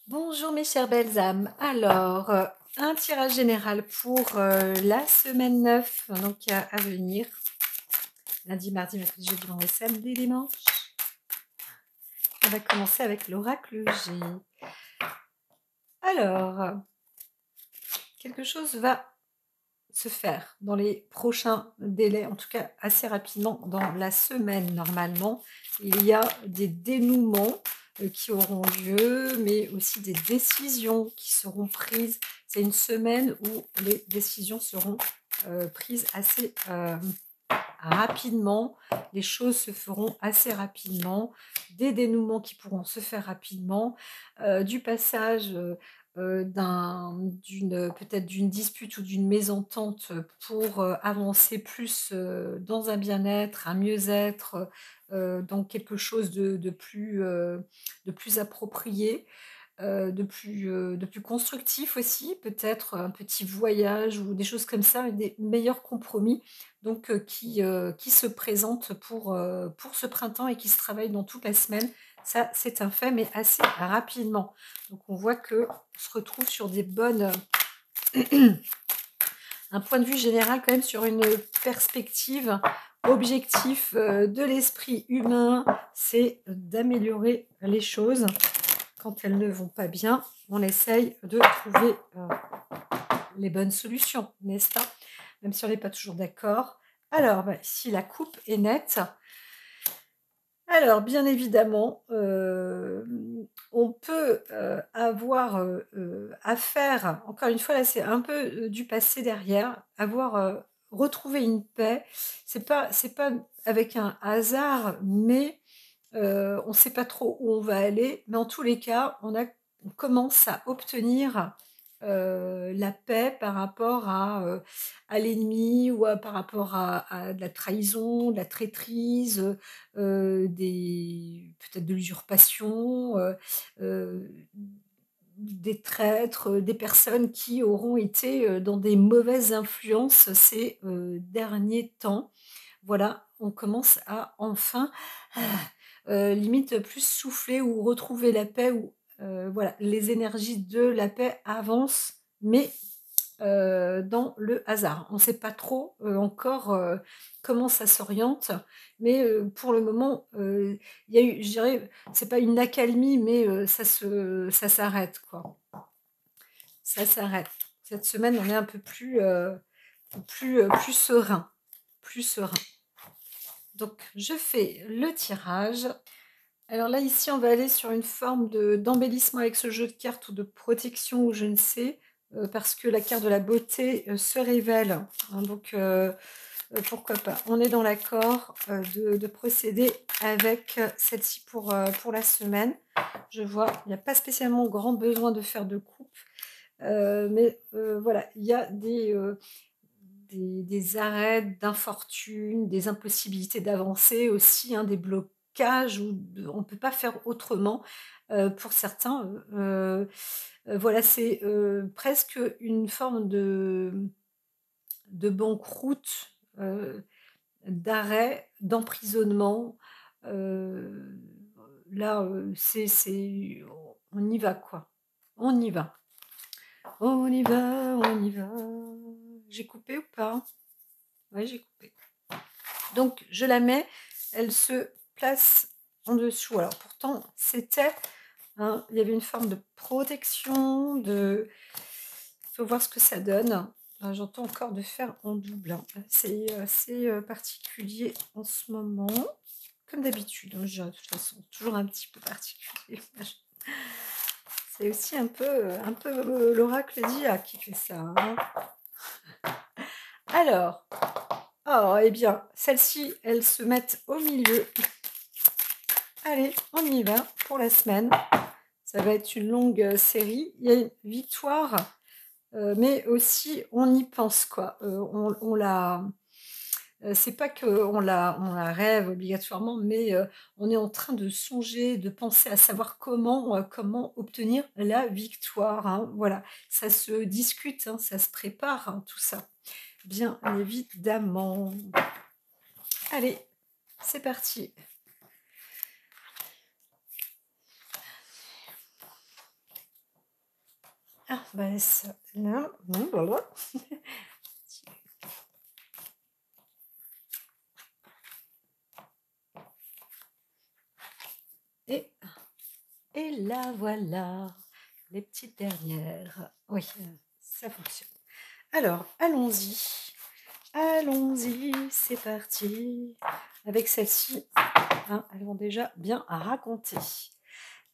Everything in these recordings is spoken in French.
Bonjour mes chères belles âmes. Alors, un tirage général pour la semaine 9, donc à venir. Lundi, mardi, mercredi, jeudi, vendredi, samedi, dimanche. On va commencer avec l'oracle G. Alors, quelque chose va se faire dans les prochains délais, en tout cas assez rapidement dans la semaine normalement. Il y a des dénouements qui auront lieu, mais aussi des décisions qui seront prises. C'est une semaine où les décisions seront prises assez rapidement. Les choses se feront assez rapidement. Des dénouements qui pourront se faire rapidement. Du passage peut-être d'une dispute ou d'une mésentente pour avancer plus dans un bien-être, un mieux-être, dans quelque chose de plus approprié, de plus constructif aussi, peut-être un petit voyage ou des choses comme ça, des meilleurs compromis donc qui se présentent pour ce printemps et qui se travaillent dans toute la semaine. Ça, c'est un fait, mais assez rapidement. Donc on voit qu'on se retrouve sur des bonnes... un point de vue général quand même sur une perspective objectif de l'esprit humain, c'est d'améliorer les choses. Quand elles ne vont pas bien, on essaye de trouver les bonnes solutions, n'est-ce pas? Même si on n'est pas toujours d'accord. Alors, ici, la coupe est nette. Alors, bien évidemment, on peut avoir affaire, encore une fois, là, c'est un peu du passé derrière, avoir retrouvé une paix. C'est pas avec un hasard, mais on ne sait pas trop où on va aller, mais en tous les cas, on commence à obtenir la paix par rapport à l'ennemi ou par rapport à de la trahison, de la traîtrise, peut-être de l'usurpation, des traîtres, des personnes qui auront été dans des mauvaises influences ces derniers temps. Voilà, on commence à enfin limite plus souffler ou retrouver la paix ou voilà, les énergies de la paix avancent, mais dans le hasard. On ne sait pas trop, encore, comment ça s'oriente, mais pour le moment, il y a eu je dirais, c'est pas une accalmie, mais ça s'arrête, quoi. Ça s'arrête. Cette semaine, on est un peu plus serein, plus serein. Donc je fais le tirage. Alors là, ici, on va aller sur une forme d'embellissement avec ce jeu de cartes ou de protection ou je ne sais, parce que la carte de la beauté se révèle. Hein, donc, pourquoi pas. On est dans l'accord de procéder avec celle-ci pour la semaine. Je vois, il n'y a pas spécialement grand besoin de faire de coupe, mais voilà, il y a des arrêts d'infortune, des impossibilités d'avancer aussi, hein, des blocages où on ne peut pas faire autrement pour certains. Voilà, c'est presque une forme de banqueroute, d'arrêt, d'emprisonnement. Euh, Là, on y va, quoi. On y va. On y va, on y va. J'ai coupé ou pas? Oui, j'ai coupé. Donc, je la mets, elle se place en dessous. Alors, pourtant, c'était, hein, il y avait une forme de protection, il faut voir ce que ça donne. J'entends encore de faire en double, hein. C'est assez particulier en ce moment, comme d'habitude, hein, je dirais, de toute façon, toujours un petit peu particulier. C'est aussi un peu l'oracle d'IA qui fait ça, hein. Alors, oh, eh bien, celles-ci, elles se mettent au milieu. Allez, on y va pour la semaine. Ça va être une longue série. Il y a une victoire, mais aussi on y pense, quoi. On la, c'est pas on la rêve obligatoirement, mais on est en train de songer, de penser à savoir comment obtenir la victoire, hein. Voilà, ça se discute, hein, ça se prépare, hein, tout ça. Bien évidemment. Allez, c'est parti. Ah, bah, ça, là, non, voilà. Et, et là, voilà, les petites dernières. Oui, ça fonctionne. Alors, allons-y. Allons-y, c'est parti. Avec celle-ci, hein, elles vont déjà bien à raconter.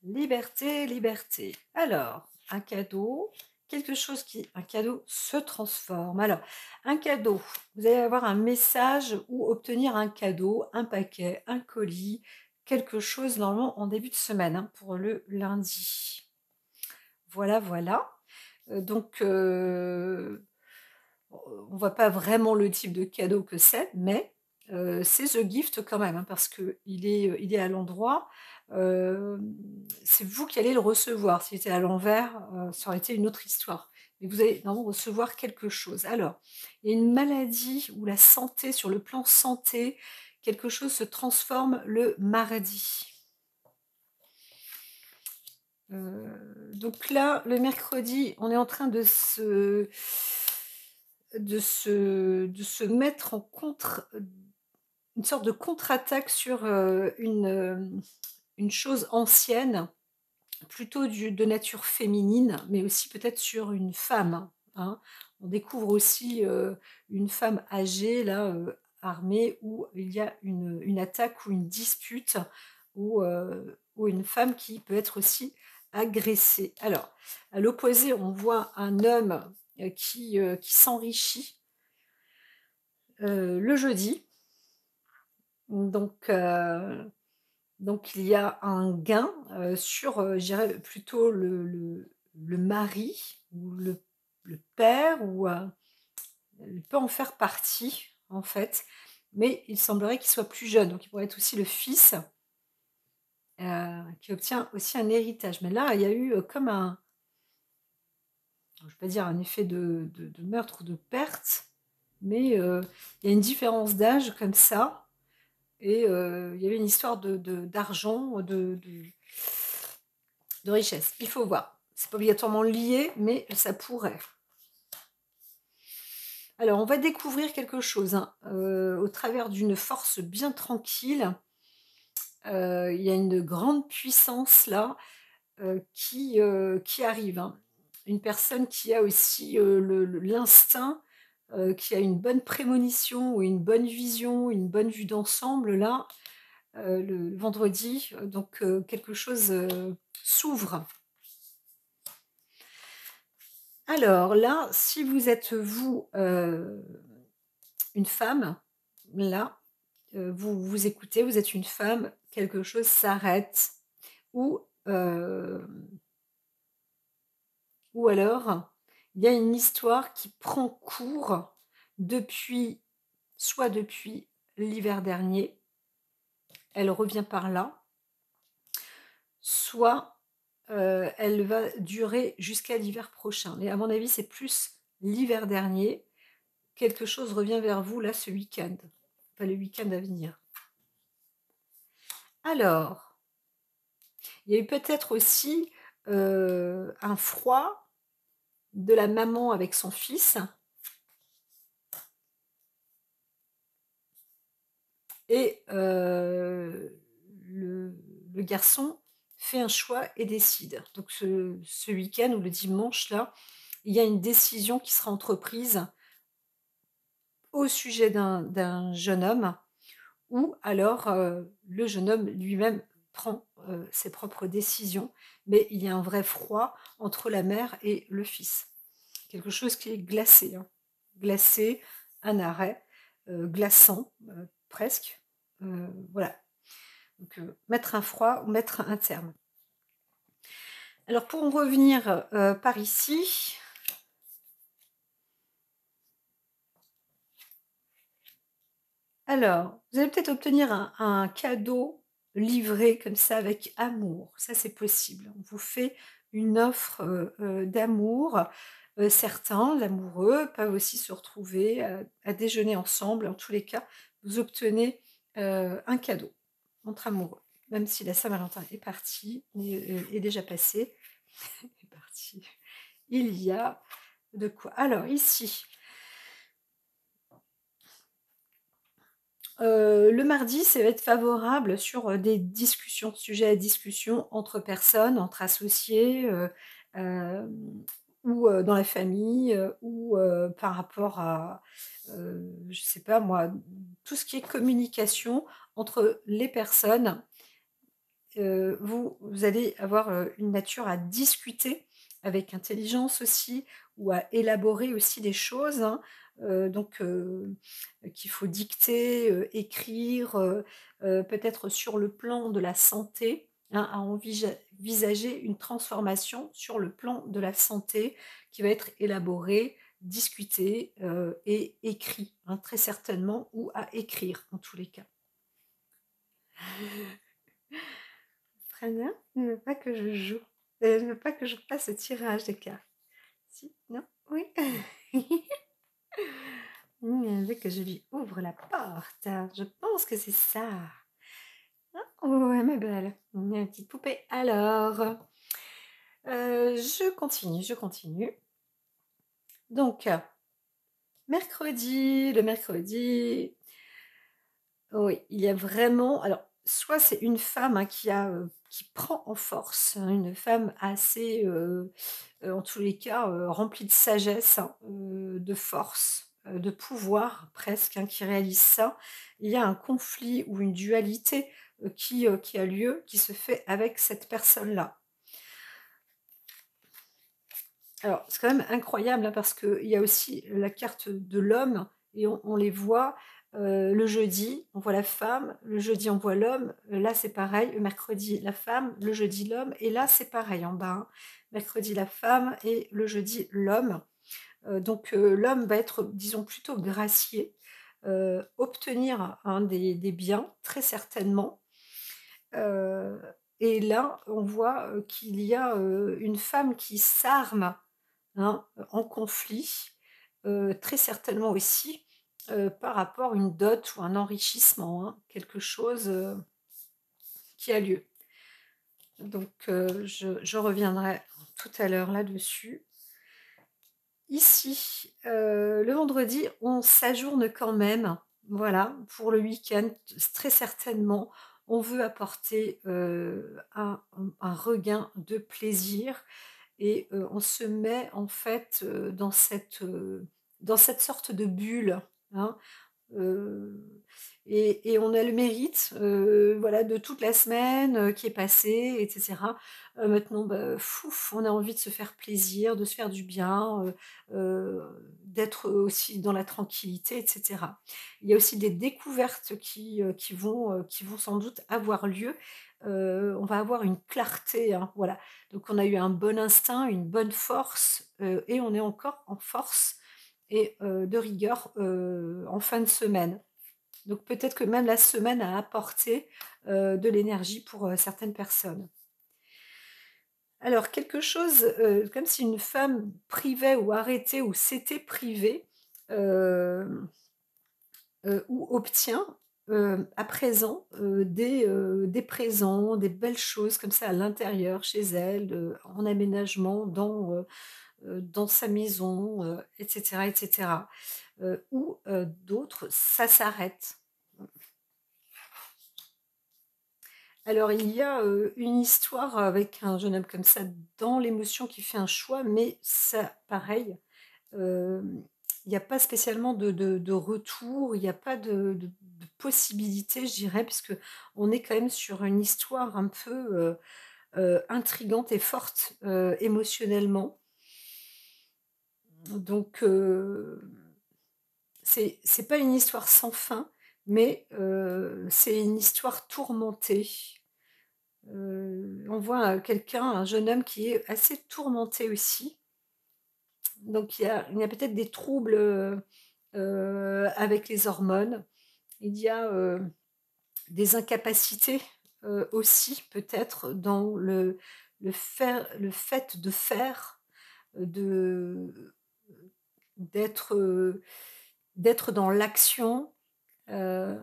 Liberté, liberté. Alors, un cadeau, quelque chose qui, un cadeau se transforme. Alors, un cadeau, vous allez avoir un message ou obtenir un cadeau, un paquet, un colis, quelque chose normalement en début de semaine, hein, pour le lundi. Voilà, voilà. Donc, on voit pas vraiment le type de cadeau que c'est, mais c'est The Gift quand même, hein, parce qu'il est à l'endroit. C'est vous qui allez le recevoir. S'il était à l'envers, ça aurait été une autre histoire. Mais vous allez normalement recevoir quelque chose. Alors, il y a une maladie ou la santé, sur le plan santé, quelque chose se transforme le mardi. Donc là, le mercredi, on est en train de se mettre en contre, une sorte de contre-attaque sur une chose ancienne, plutôt de nature féminine, mais aussi peut-être sur une femme, hein. On découvre aussi une femme âgée, là, armée, où il y a une attaque ou une dispute, ou une femme qui peut être aussi agressée. Alors, à l'opposé, on voit un homme qui s'enrichit le jeudi. Donc, donc il y a un gain, sur, je dirais plutôt le mari ou le père, ou, il peut en faire partie, en fait, mais il semblerait qu'il soit plus jeune, donc il pourrait être aussi le fils, qui obtient aussi un héritage. Mais là, il y a eu, comme un, je ne vais pas dire un effet de meurtre ou de perte, mais, il y a une différence d'âge comme ça. Et il y avait une histoire d'argent, de richesse. Il faut voir. C'est pas obligatoirement lié, mais ça pourrait. Alors, on va découvrir quelque chose, hein, au travers d'une force bien tranquille. Il y a une grande puissance là, qui arrive, hein. Une personne qui a aussi l'instinct, qui a une bonne prémonition ou une bonne vision, une bonne vue d'ensemble là, le vendredi, donc quelque chose s'ouvre. Alors là, si vous êtes vous, une femme, là, vous vous écoutez, vous êtes une femme, quelque chose s'arrête, ou, ou alors il y a une histoire qui prend cours depuis, soit depuis l'hiver dernier, elle revient par là, soit, elle va durer jusqu'à l'hiver prochain. Mais à mon avis, c'est plus l'hiver dernier. Quelque chose revient vers vous là ce week-end, pas le week-end à venir. Alors, il y a eu peut-être aussi, un froid de la maman avec son fils, et le garçon fait un choix et décide. Donc ce week-end ou le dimanche là, il y a une décision qui sera entreprise au sujet d'un jeune homme, ou alors, le jeune homme lui-même prend, ses propres décisions, mais il y a un vrai froid entre la mère et le fils. Quelque chose qui est glacé, hein. Glacé, un arrêt, glaçant, presque, voilà. Donc, mettre un froid ou mettre un terme. Alors pour en revenir, par ici, alors, vous allez peut-être obtenir un cadeau livré comme ça avec amour. Ça, c'est possible. On vous fait une offre, d'amour. Certains, l'amoureux, peuvent aussi se retrouver à déjeuner ensemble. En tous les cas, vous obtenez, un cadeau entre amoureux. Même si la Saint-Valentin est partie, est déjà passée, est partie. il y a de quoi. Alors ici, le mardi, ça va être favorable sur, des discussions, sujets à discussion entre personnes, entre associés, hem, ou, dans la famille, ou, par rapport à, je sais pas moi, tout ce qui est communication entre les personnes. Vous allez avoir, une nature à discuter avec intelligence aussi, ou à élaborer aussi des choses, hein, donc qu'il faut dicter, écrire, peut-être sur le plan de la santé, hein, à envisager une transformation sur le plan de la santé qui va être élaboré, discuté, et écrit, hein, très certainement, ou à écrire en tous les cas. Frana ne veut pas que je joue. Elle ne veut pas que je fasse le tirage des cartes. Si? Non? Oui? Elle veut que je lui ouvre la porte. Je pense que c'est ça. Hein? Ouais, ma belle. Une petite poupée. Alors, je continue, je continue. Donc, mercredi, le mercredi, oui, il y a vraiment, alors, soit c'est une femme, hein, qui prend en force, hein, une femme assez, en tous les cas, remplie de sagesse, hein, de force, de pouvoir presque, hein, qui réalise ça. Il y a un conflit ou une dualité, qui a lieu, qui se fait avec cette personne-là. Alors, c'est quand même incroyable, hein, parce qu'il y a aussi la carte de l'homme et on les voit, le jeudi, on voit la femme, le jeudi, on voit l'homme, là, c'est pareil, le mercredi, la femme, le jeudi, l'homme et là, c'est pareil en bas, hein. Mercredi, la femme et le jeudi, l'homme. Donc l'homme va être, disons, plutôt gracié, obtenir, hein, des biens, très certainement. Heu et là, on voit, qu'il y a, une femme qui s'arme, hein, en conflit, très certainement aussi, par rapport à une dot ou un enrichissement, hein, quelque chose, qui a lieu. Donc je reviendrai tout à l'heure là-dessus. Ici, le vendredi, on s'ajourne quand même, voilà, pour le week-end, très certainement. On veut apporter, un regain de plaisir et on se met en fait, dans cette sorte de bulle, hein. Heu et on a le mérite, voilà, de toute la semaine, qui est passée et cetera. Maintenant, bah, fouf, on a envie de se faire plaisir, de se faire du bien, d'être aussi dans la tranquillité et cetera. Il y a aussi des découvertes qui vont sans doute avoir lieu. On va avoir une clarté, hein, voilà. Donc on a eu un bon instinct, une bonne force, et on est encore en force et de rigueur, en fin de semaine. Donc peut-être que même la semaine a apporté, de l'énergie pour, certaines personnes. Alors quelque chose, comme si une femme privait ou arrêtait ou s'était privée, hem, ou obtient, à présent, des présents, des belles choses comme ça à l'intérieur, chez elle, en aménagement, dans sa maison, et cetera. Ou, d'autres, ça s'arrête. Alors il y a, une histoire avec un jeune homme comme ça dans l'émotion qui fait un choix, mais ça pareil, il y a pas spécialement de retour, il y a pas de possibilité, je dirais, puisque on est quand même sur une histoire un peu, intrigante et forte, émotionnellement. Donc c'est pas une histoire sans fin, mais c'est une histoire tourmentée. On voit, quelqu'un, un jeune homme qui est assez tourmenté aussi. Donc il y a peut-être des troubles, avec les hormones. Il y a, des incapacités, aussi peut-être dans le fait de faire, de d'être, d'être dans l'action, heu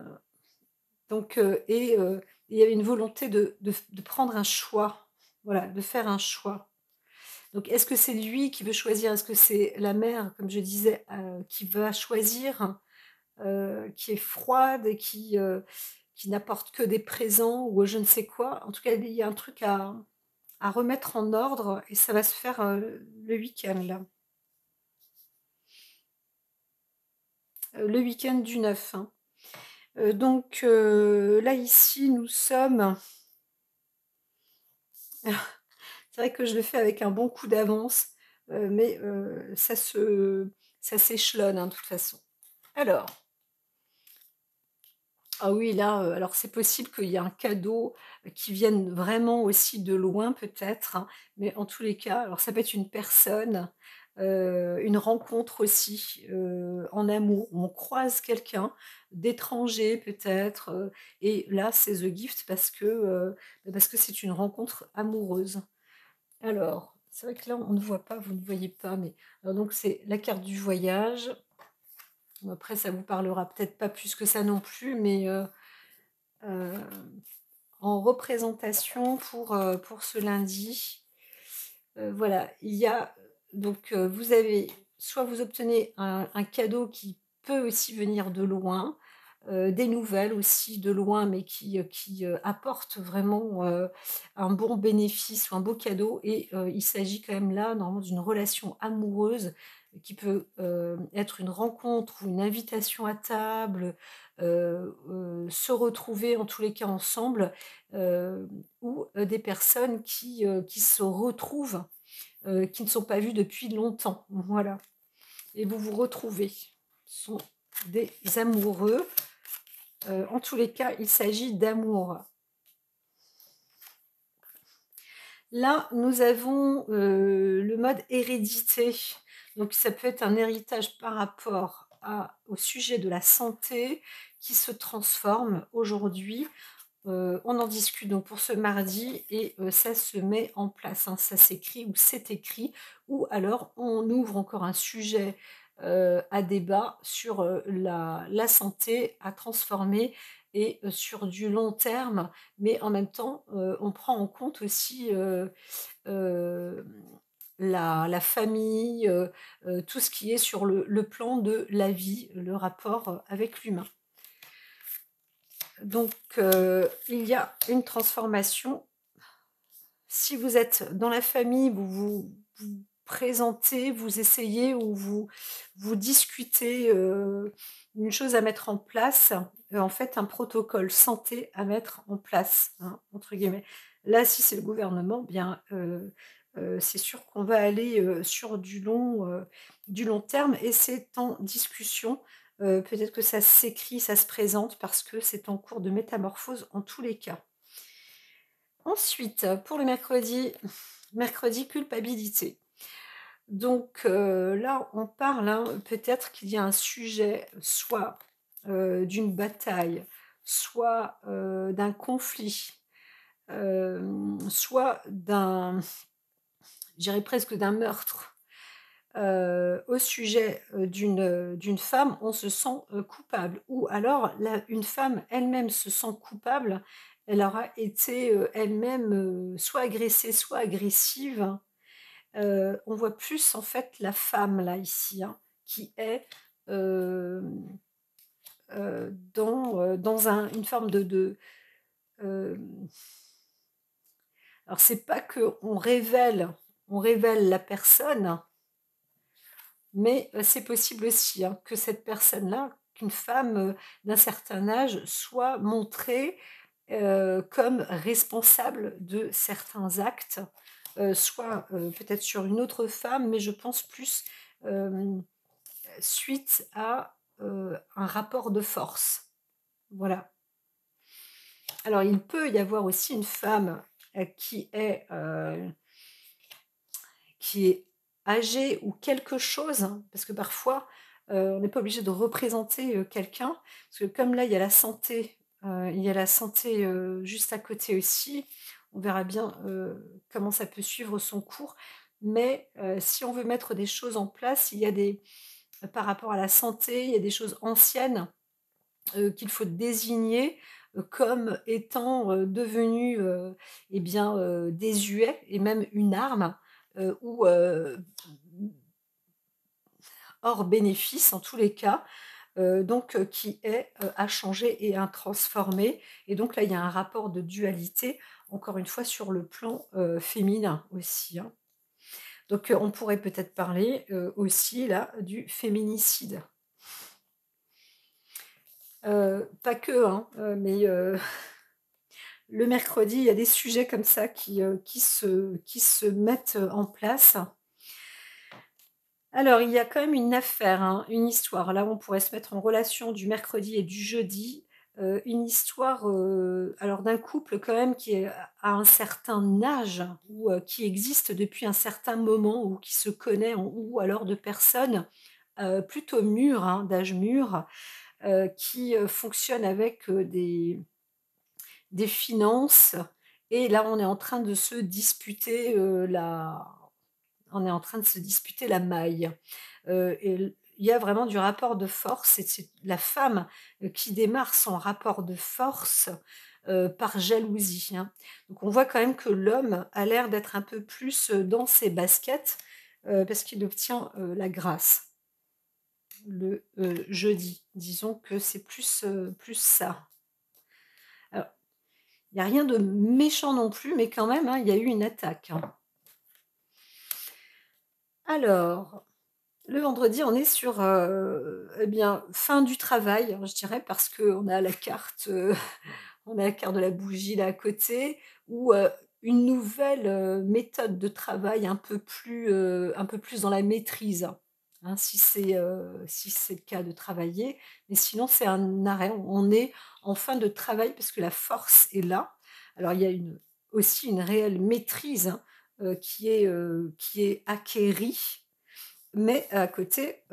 donc il y avait une volonté de prendre un choix, voilà, de faire un choix. Donc est-ce que c'est lui qui veut choisir? Est-ce que c'est la mère, comme je disais, qui va choisir, qui est froide et qui n'apporte que des présents ou je ne sais quoi? En tout cas, il y a un truc à remettre en ordre et ça va se faire, le week-end là. Le week-end du 9, hein. Donc là ici nous sommes c'est vrai que je le fais avec un bon coup d'avance, mais ça s'échelonne, hein, de toute façon. Alors, ah oui là, alors c'est possible qu'il y ait un cadeau, qui vienne vraiment aussi de loin peut-être, hein, mais en tous les cas, alors ça peut être une personne, une rencontre aussi, en amour. On croise quelqu'un d'étranger peut-être, et là c'est the gift parce que c'est une rencontre amoureuse. Alors, c'est vrai que là, on ne voit pas, vous ne voyez pas, mais alors donc c'est la carte du voyage. Bon après ça vous parlera peut-être pas plus que ça non plus, mais heu, en représentation pour ce lundi, voilà, il y a donc vous avez soit vous obtenez un cadeau qui peut aussi venir de loin, des nouvelles aussi de loin, mais qui apportent vraiment, un bon bénéfice ou un beau cadeau et il s'agit quand même là, normalement, d'une relation amoureuse qui peut, être une rencontre ou une invitation à table, se retrouver en tous les cas ensemble, ou, des personnes qui se retrouvent, qui ne sont pas vues depuis longtemps. Voilà et vous vous retrouvez. Ce sont des amoureux. En tous les cas, il s'agit d'amour. Là, nous avons, le mode hérédité. Donc ça peut être un héritage par rapport au sujet de la santé qui se transforme aujourd'hui. On en discute donc pour ce mardi et ça se met en place, hein. Ça s'écrit ou c'est écrit ou alors on ouvre encore un sujet, à débat sur, la santé à transformer et sur du long terme. Mais en même temps, on prend en compte aussi, hem, la famille, tout ce qui est sur le plan de la vie, le rapport, avec l'humain. Donc il y a une transformation. Si vous êtes dans la famille, vous présentez, vous essayez ou vous discutez, une chose à mettre en place, en fait, un protocole santé à mettre en place, hein, entre guillemets. Là, si c'est le gouvernement, bien, c'est sûr qu'on va aller, sur du long terme et c'est en discussion. Peut-être que ça s'écrit, ça se présente parce que c'est en cours de métamorphose en tous les cas. Ensuite, pour le mercredi, mercredi culpabilité. Donc là, on parle, hein, peut-être qu'il y a un sujet, soit, d'une bataille, soit, d'un conflit, soit je dirais presque d'un meurtre, au sujet, d'une femme, on se sent, coupable ou alors une femme elle-même se sent coupable. Elle aura été, elle-même, soit agressée, soit agressive. On voit plus en fait la femme là, ici, hein, qui est, hem, dans une forme hem, alors c'est pas qu'on révèle la personne, mais c'est possible aussi, hein, que cette personne-là, qu'une femme, d'un certain âge soit montrée, comme responsable de certains actes, soit, peut-être sur une autre femme, mais je pense plus, hem, suite à, un rapport de force. Voilà. Alors il peut y avoir aussi une femme, qui est âgé ou quelque chose, hein, parce que parfois, on n'est pas obligé de représenter, quelqu'un, parce que comme là, il y a la santé, juste à côté aussi. On verra bien, comment ça peut suivre son cours. Mais, si on veut mettre des choses en place, il y a par rapport à la santé, il y a des choses anciennes, qu'il faut désigner, comme étant, devenues, eh bien, désuets et même une arme, ou hors bénéfice en tous les cas, donc qui est, à changer et à transformer et donc là, il y a un rapport de dualité, encore une fois sur le plan, féminin aussi, hein. Donc on pourrait peut-être parler, aussi là du féminicide. Pas que, hein, mais le mercredi, il y a des sujets comme ça qui se mettent, en place. Alors, il y a quand même une affaire, hein, une histoire. Là, on pourrait se mettre en relation du mercredi et du jeudi. Une histoire, alors d'un couple quand même qui est à un certain âge ou, qui existe depuis un certain moment ou qui se connaît ou alors de personnes, plutôt mûres, hein, d'âge mûr, qui, fonctionnent avec, des finances et là, on est en train de se disputer, la maille. Et il y a vraiment du rapport de force et c'est la femme, qui démarre son rapport de force, par jalousie, hein. Donc on voit quand même que l'homme a l'air d'être un peu plus, dans ses baskets, parce qu'il obtient, la grâce le, jeudi. Disons que c'est plus ça. Alors, il y a rien de méchant non plus, mais quand même, hein, il y a eu une attaque, hein. Alors le vendredi, on est sur, eh bien, fin du travail, hein, je dirais, parce qu'on a la carte, on a la carte de la bougie là à côté ou, une nouvelle, méthode de travail un peu plus dans la maîtrise, hein, si c'est le cas de travailler. Mais sinon, c'est un arrêt. On est en fin de travail parce que la force est là. Alors il y a aussi une réelle maîtrise, hein, qui est acquérie mais à côté,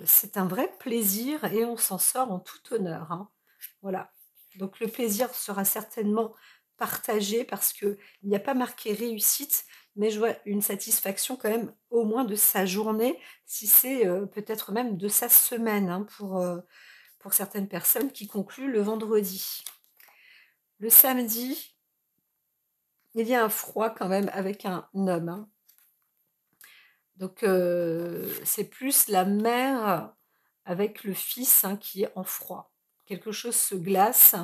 c'est un vrai plaisir et on s'en sort en tout honneur, hein. Voilà. Donc le plaisir sera certainement partagé parce qu'il n'y a pas marqué réussite, mais je vois une satisfaction quand même au moins de sa journée, si c'est, peut-être même de sa semaine, hein, pour certaines personnes qui concluent le vendredi. Le samedi, il y a un froid quand même avec un homme, hein. Donc c'est plus la mère avec le fils, hein, qui est en froid. Quelque chose se glace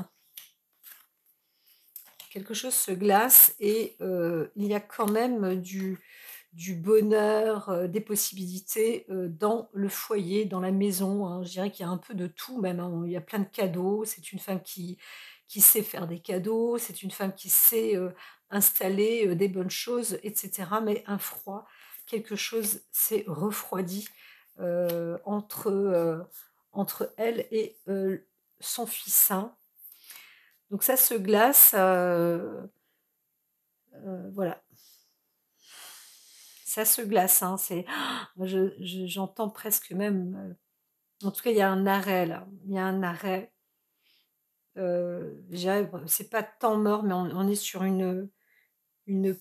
quelque chose se glace et il y a quand même du bonheur, des possibilités, dans le foyer, dans la maison, hein. Je dirais qu'il y a un peu de tout même, hein. Il y a plein de cadeaux. C'est une femme qui sait faire des cadeaux, c'est une femme qui sait, installer, des bonnes choses et cetera. Mais un froid, quelque chose s'est refroidi, entre elle et son fils, hein. Donc ça se glace, voilà, ça se glace, hein, moi j'entends presque même, en tout cas il y a un arrêt là, il y a un arrêt, je dirais c'est pas temps mort, mais on est sur une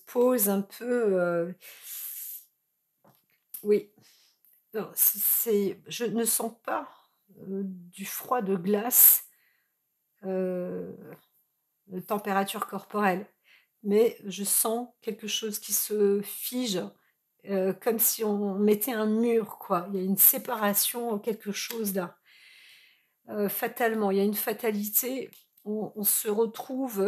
pause un peu, oui, non, je ne sens pas, du froid de glace, heu, de température corporelle. Mais je sens quelque chose qui se fige, comme si on mettait un mur, quoi. Il y a une séparation, quelque chose là. Fatalement, il y a une fatalité. On se retrouve,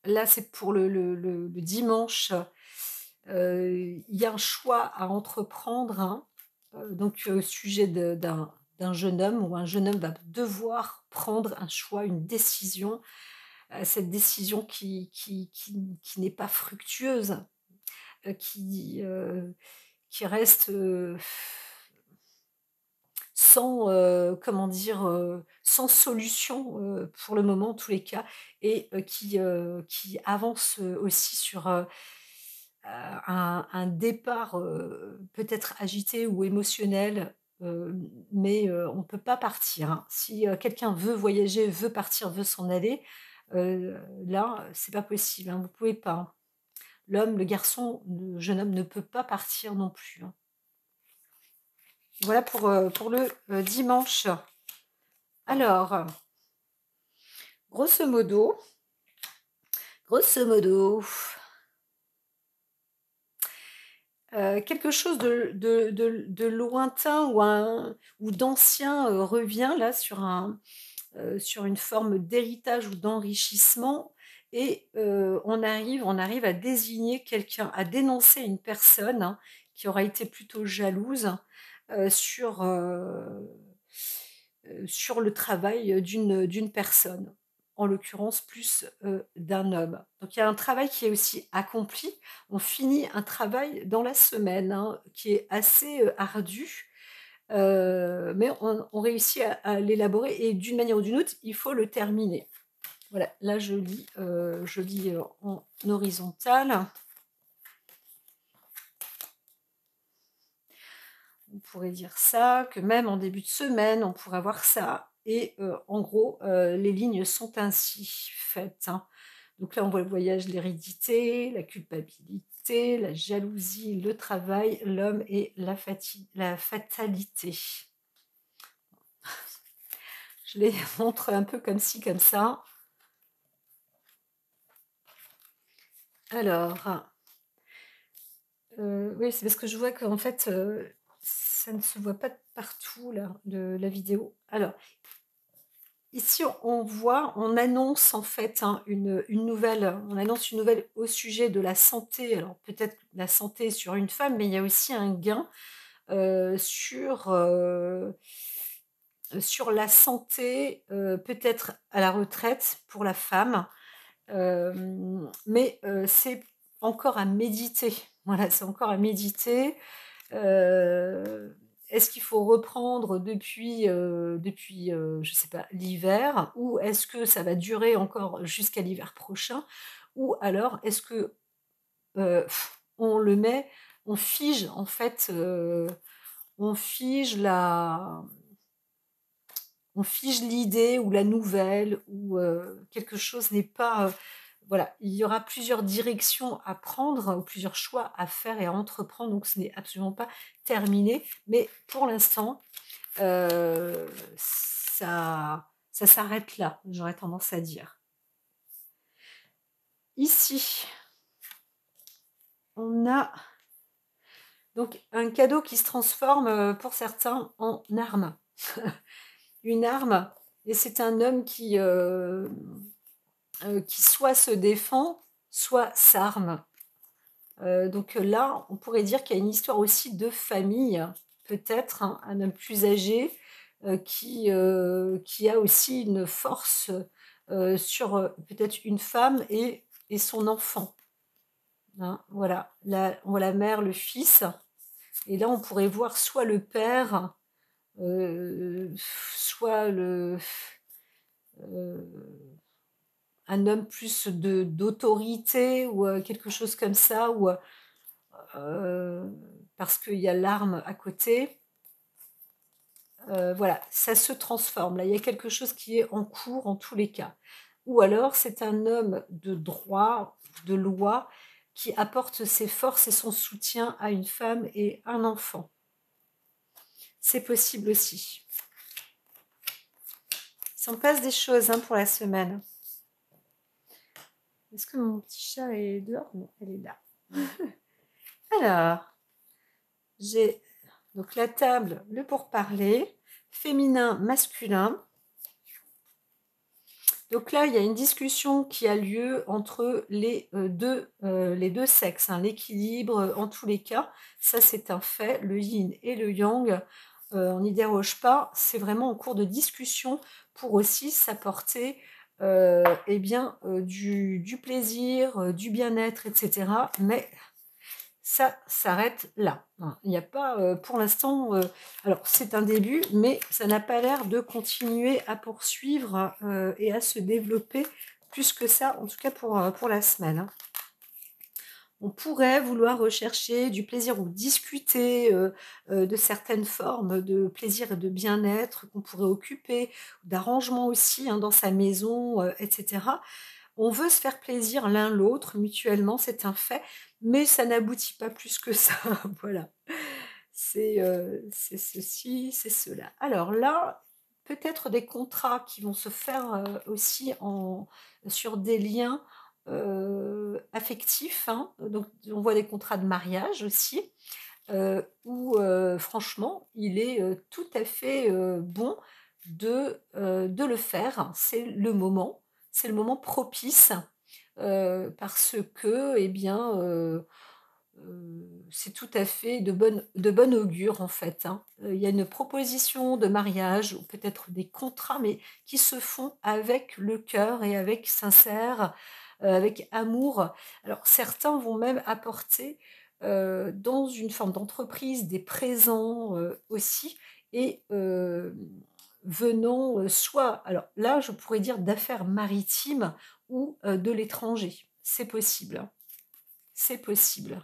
là, c'est pour le dimanche, il y a un choix à entreprendre, hein, donc au sujet d'un jeune homme où un jeune homme va devoir prendre un choix, une décision, cette décision qui n'est pas fructueuse, heu, qui, heu, qui reste, sans, comment dire? Sans solution, pour le moment en tous les cas et qui avance, aussi sur, un départ, peut-être agité ou émotionnel, mais on ne peut pas partir, hein. Si, quelqu'un veut voyager, veut partir, veut s'en aller, là, c'est pas possible, hein, vous pouvez pas, hein. L'homme, le garçon, le jeune homme ne peut pas partir non plus, hein. Voilà pour le, dimanche. Alors, grosso modo, quelque chose de lointain ou d'ancien, revient là sur une forme d'héritage ou d'enrichissement et on arrive à désigner quelqu'un, à dénoncer une personne, hein, qui aura été plutôt jalouse, sur le travail, d'une personne, en l'occurrence plus, d'un homme. Donc il y a un travail qui est aussi accompli. On finit un travail dans la semaine, hein, qui est assez, ardu, mais on réussit à l'élaborer et d'une manière ou d'une autre, il faut le terminer. Voilà, là je lis, en horizontal. On pourrait dire ça, que même en début de semaine, on pourrait voir ça et en gros, les lignes sont ainsi faites, hein. Donc là, on voit le voyage, l'hérédité, la culpabilité, la jalousie, le travail, l'homme et la fatalité. Je les montre un peu comme ci, comme ça. Alors, oui, c'est parce que je vois qu'en fait, ça ne se voit pas de partout là, de la vidéo. Alors, ici, on annonce en fait, hein, une nouvelle, on annonce une nouvelle au sujet de la santé. Alors peut-être la santé sur une femme, mais il y a aussi un gain, sur la santé, peut-être à la retraite pour la femme. Mais c'est encore à méditer. Voilà, c'est encore à méditer. Est-ce qu'il faut reprendre depuis, je sais pas, l'hiver? Ou est-ce que ça va durer encore jusqu'à l'hiver prochain? Ou alors est-ce que, on le met on fige en fait, on fige la on fige l'idée ou la nouvelle ou quelque chose n'est pas, voilà, il y aura plusieurs directions à prendre ou plusieurs choix à faire et à entreprendre, donc ce n'est absolument pas terminé. Mais pour l'instant, ça s'arrête là, j'aurais tendance à dire. Ici, on a donc un cadeau qui se transforme, pour certains en arme. Une arme et c'est un homme qui soit se défend, soit s'arme. Donc là, on pourrait dire qu'il y a une histoire aussi de famille, peut-être, hein, un homme plus âgé, qui a aussi une force, sur, peut-être une femme et son enfant, hein. Voilà, là, on voit la mère, le fils et là, on pourrait voir soit le père, soit heu un homme plus de d'autorité ou quelque chose comme ça ou parce qu'il y a l'arme à côté. Voilà, ça se transforme. Là, il y a quelque chose qui est en cours en tous les cas. Ou alors c'est un homme de droit, de loi, qui apporte ses forces et son soutien à une femme et un enfant. C'est possible aussi. Il s'en passe des choses, hein, pour la semaine. Est-ce que mon petit chat est dehors? Non, elle est là. Alors, j'ai donc la table, le pourparler, féminin, masculin. Donc là, il y a une discussion qui a lieu entre les deux sexes, hein, l'équilibre, en tous les cas. Ça, c'est un fait, le yin et le yang, on n'y déroge pas. C'est vraiment en cours de discussion pour aussi s'apporter, eh bien, du plaisir, du bien-être, et cetera. Mais ça s'arrête là, hein. Il n'y a pas, pour l'instant, alors c'est un début, mais ça n'a pas l'air de continuer à poursuivre, et à se développer plus que ça, en tout cas pour la semaine, hein. On pourrait vouloir rechercher du plaisir ou discuter, de certaines formes de plaisir et de bien-être qu'on pourrait occuper, d'arrangement aussi, hein, dans sa maison, et cetera. On veut se faire plaisir l'un l'autre mutuellement, c'est un fait, mais ça n'aboutit pas plus que ça, voilà. C'est ceci, c'est cela. Alors là, peut-être des contrats qui vont se faire, aussi sur des liens affectif, hein, donc on voit des contrats de mariage aussi, où, franchement, il est, tout à fait, bon de le faire. C'est le moment propice, parce que, eh bien, c'est tout à fait de bonne augure, en fait, hein. Il y a une proposition de mariage ou peut-être des contrats, mais qui se font avec le cœur et avec sincère, avec amour. Alors certains vont même apporter, dans une forme d'entreprise, des présents, aussi et venant, soit alors là, je pourrais dire d'affaires maritimes ou, de l'étranger. C'est possible, hein, c'est possible.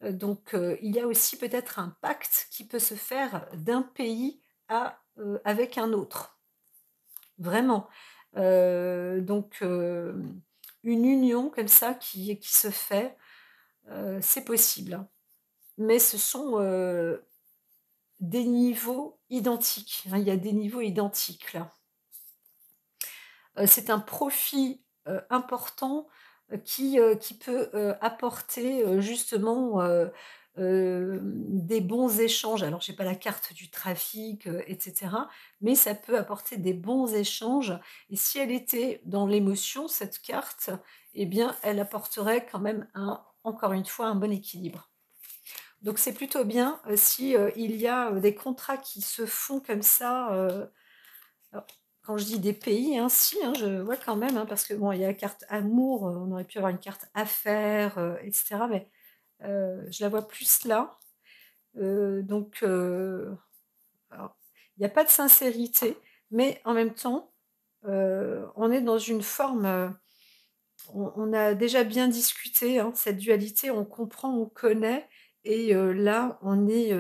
Donc il y a aussi peut-être un pacte qui peut se faire d'un pays avec un autre, vraiment. Donc une union comme ça qui se fait, c'est possible, hein. Mais ce sont, des niveaux identiques, hein, il y a des niveaux identiques là. C'est un profit, important, qui peut, apporter, justement, des bons échanges. Alors j'ai pas la carte du trafic, et cetera, mais ça peut apporter des bons échanges et si elle était dans l'émotion, cette carte, eh bien, elle apporterait quand même encore une fois, un bon équilibre. Donc c'est plutôt bien, si, il y a, des contrats qui se font comme ça, alors, quand je dis des pays, hein, si, hein, je vois quand même, hein, parce que bon, il y a la carte amour, on aurait pu avoir une carte affaires, et cetera, mais je la vois plus là. Donc alors, il y a pas de sincérité, mais en même temps, on est dans une forme, on a déjà bien discuté, hein, cette dualité, on comprend, on connaît et là,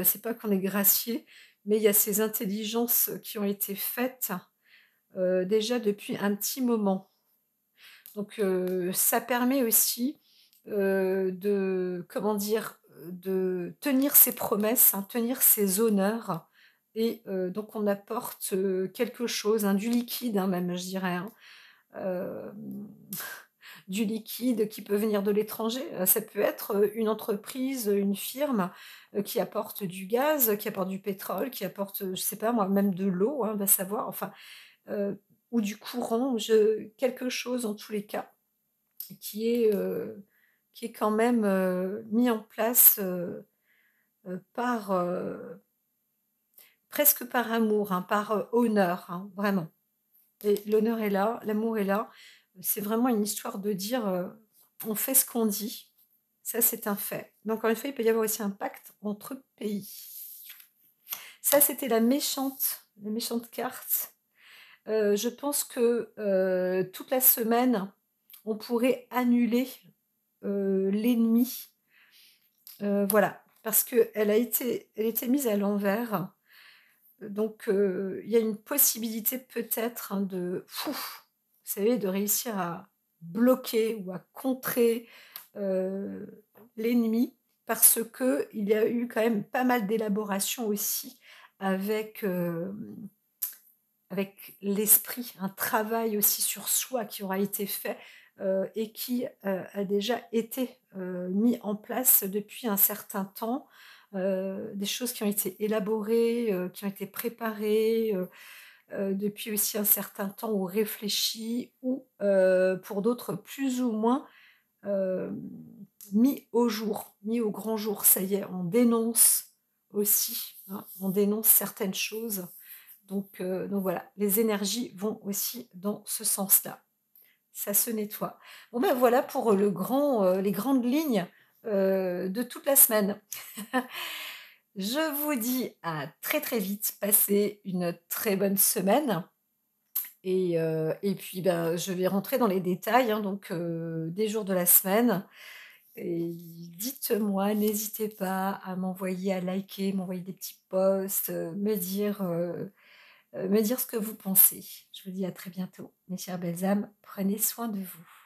c'est pas qu'on est gracié, mais il y a ces intelligences qui ont été faites déjà depuis un petit moment. Donc ça permet aussi, de comment dire? De tenir ses promesses, hein, tenir ses honneurs et donc on apporte, quelque chose, hein, du liquide, hein, même je dirais, hein. Hem, du liquide qui peut venir de l'étranger, ça peut être, une entreprise, une firme, qui apporte du gaz, qui apporte du pétrole, qui apporte, je sais pas moi, même de l'eau, hein, va savoir, enfin ou du courant, quelque chose en tous les cas qui est, heu, qui est quand même, mis en place, presque par amour, hein, par, honneur, hein, vraiment et l'honneur est là, l'amour est là. C'est vraiment une histoire de dire, on fait ce qu'on dit, ça c'est un fait. Mais encore une fois, il peut y avoir aussi un pacte entre pays. Ça, c'était la méchante carte. Je pense que, toute la semaine, on pourrait annuler, l'ennemi, voilà, parce qu'elle était mise à l'envers, donc il y a une possibilité peut-être, hein, vous savez, de réussir à bloquer ou à contrer, l'ennemi parce qu'il y a eu quand même pas mal d'élaboration aussi avec, avec l'esprit, un travail aussi sur soi qui aura été fait, et qui, a déjà été, mis en place depuis un certain temps. Des choses qui ont été élaborées, qui ont été préparées, depuis aussi un certain temps ou réfléchies ou, pour d'autres plus ou moins, hem, mis au jour, mis au grand jour. Ça y est, on dénonce aussi, hein, on dénonce certaines choses donc voilà, les énergies vont aussi dans ce sens-là. Ça se nettoie. Bon ben voilà pour, les grandes lignes, de toute la semaine. Je vous dis à très, très vite. Passez une très bonne semaine et puis, ben, je vais rentrer dans les détails, hein, donc des jours de la semaine et dites-moi, n'hésitez pas à m'envoyer, à liker, m'envoyer des petits posts, me dire ce que vous pensez. Je vous dis à très bientôt. Mes chères belles âmes, prenez soin de vous.